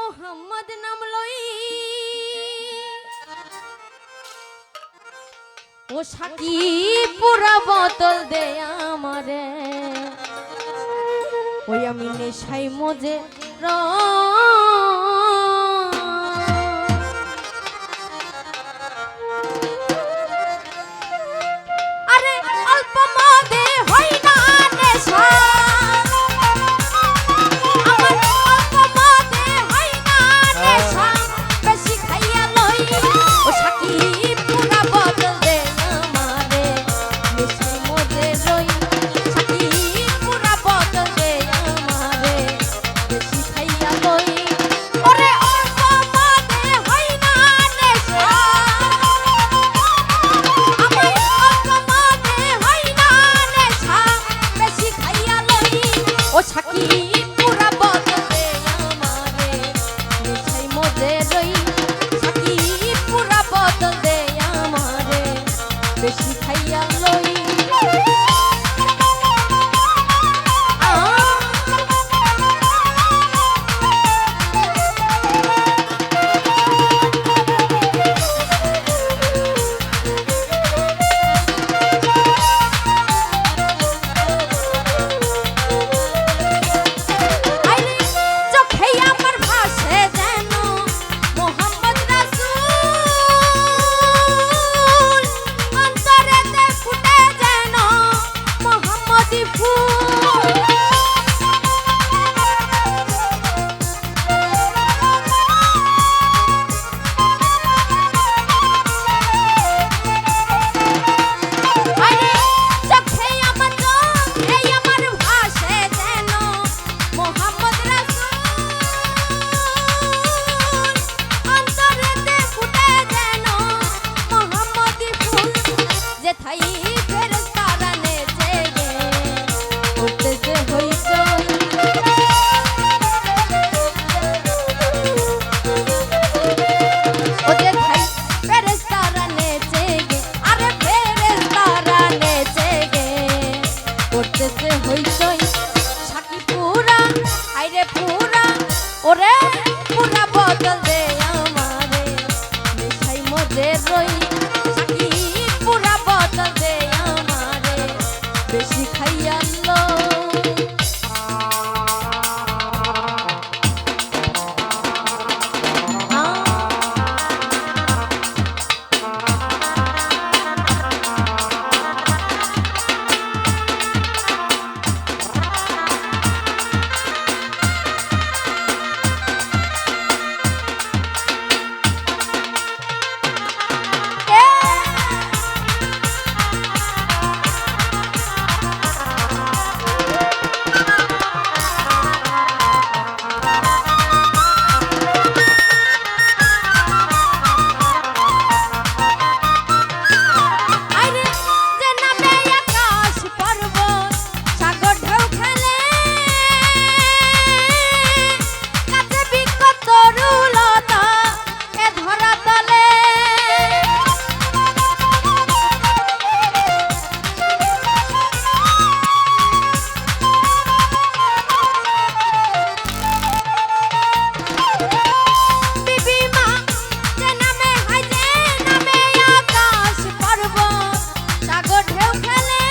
মোহাম্মদ নাম লই ও সাকি পুরা বোতল দে আমারে ওই আমি নেশাই মজে আরে অল্প মদে হয় না নেশা আমার অল্প মদে হয় না নেশা বেশি খাইয়া লই ও সাকি পুরা বোতল দে আমারে নেশাই মজে রই সাকি পুরা বোতল দে আমারে বেশি খাইয়া লই ওরে অল্প মদে হয় না নেশা আমার অল্প মদে হয় না নেশা বেশি খাইয়া লই ও সাকি পুরা বোতল দে আমারে নেশাই মজে রই সাকি পুরা বোতল দে আমারে বেশি খাইয়া লই আইরে চোখে আমার ভাসে যেন মোহাম্মদ রাসূল অন্তরেতে ফুটে যেন মোহাম্মদি ফুল আইরে চোখে আমার ভাসে যেন মোহাম্মদ রাসূল অন্তরেতে ফুটে যেন মোহাম্মদি ফুল যেথাই ফেরেশতারা নেচে গে উঠতেছে হইচই ও যেথাই ফেরেশতারা নেচে গে আরে ফেরেশতারা নেচে গে করতেছে হইচই সাকি পুরা আইরে পুরা ওরে পুরা বোতল দে আমারে নেশাই মজে রই সাকি পুরা বোতল দে আমারে বেশি খাইয়া লই আইরে যে নামে আকাশ পর্বত সাগর ঢেউ খেলে কাছে বৃক্ষ তরুলতা এ ধরা তলে বিবি মা যে নামে হায় যে নামে আকাশ পর্বত সাগর ঢেউ খেলে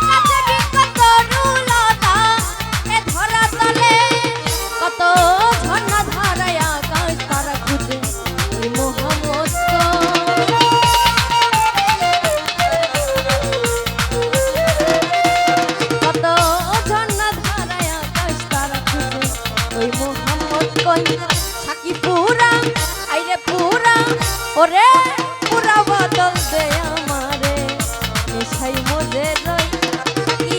কাছে বৃক্ষ তরুলতা এ ধরা তলে কত ঝর্ণা ধারায় আকাশ তারা খুঁজে এই মোহাম্মদ কত ঝর্ণা ধারায় আকাশ তারা খুঁজে ওই মোহাম্মদ কই সাকি পুরা আইরে পুরা ওরে পুরা বোতল দে আমারে নেশাই মজে রই সাকি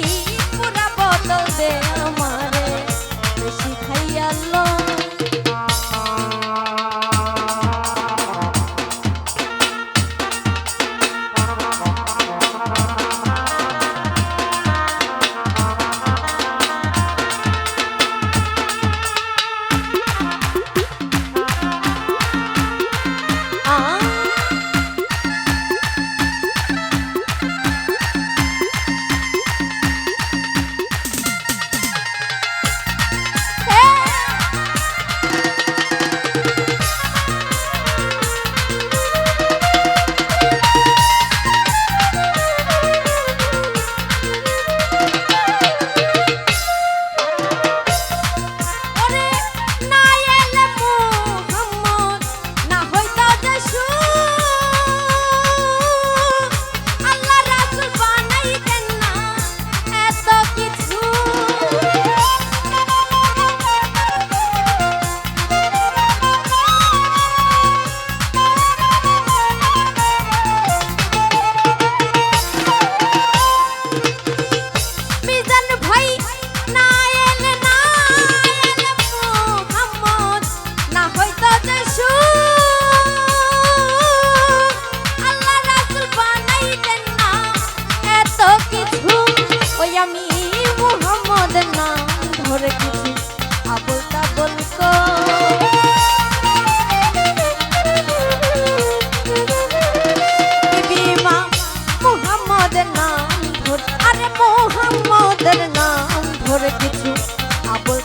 পুরা বোতল দে আমারে বেশি খাইয়া লই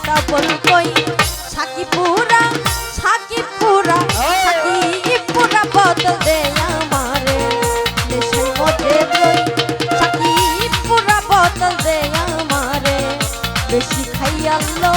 ডাবল কই সাকিপুরা সাকিপুরা সাকিপুরা বদল দে আমারে নেশার মধ্যে রই সাকিপুরা বদল দে আমারে বেশি খাইয়ালো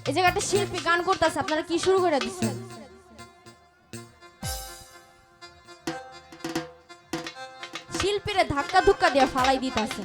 এই জায়গাটা শিল্পী গান করতেছে আপনারা কি শুরু করে দিচ্ছেন শিল্পীরে ধাক্কা ধুক্কা দিয়ে ফালাই দিতেছে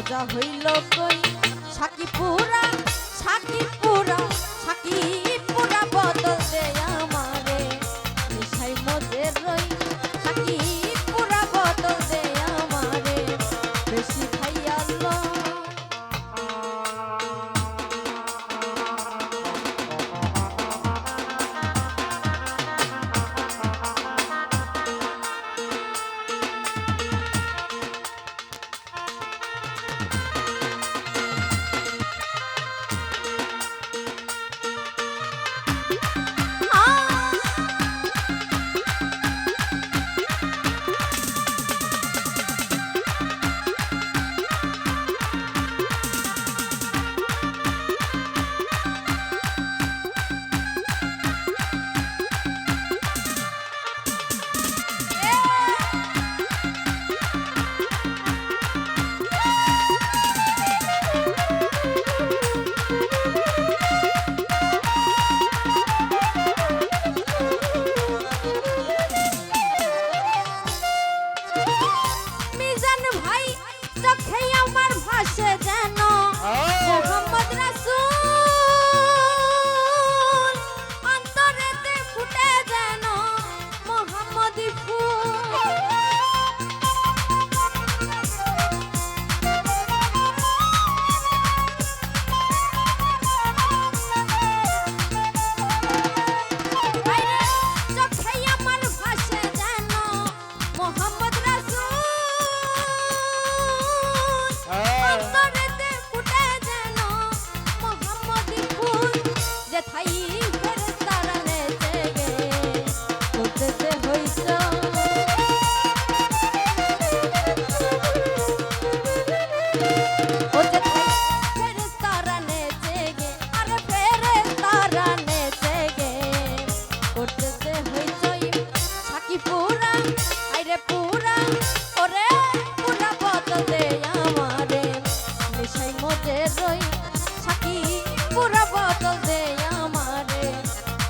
সোজা হইল কই সাকিপুরা সাকিপুরা সাকিপুরা বদল দে আমারে নেশার মধ্যে রই সাকিপুরা বদল দে আমারে বেশি খাইয়ালো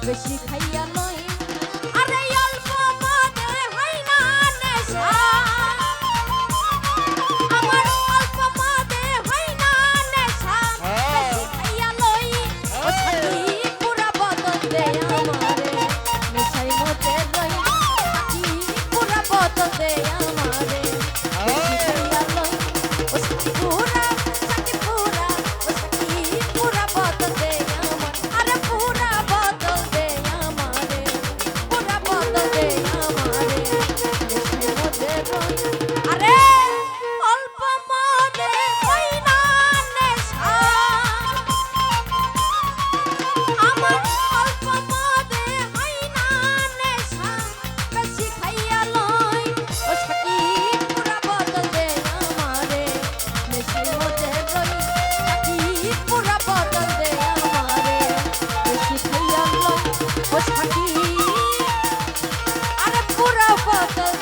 বেশি খাইয়া লই আরে অল্প মদে হয় না নেশা আমার অল্প মদে হয় না নেশা বেশি খাইয়া লই ও সাথী পুরা বদল দে আমারে নেশাই মতে রই সাথী পুরা বদল দে আমারে বেশি খাইয়া লই ও সাথী পুরা ও সাথী পুরা বদল দে আমার আরে পুরা বদল দে বদল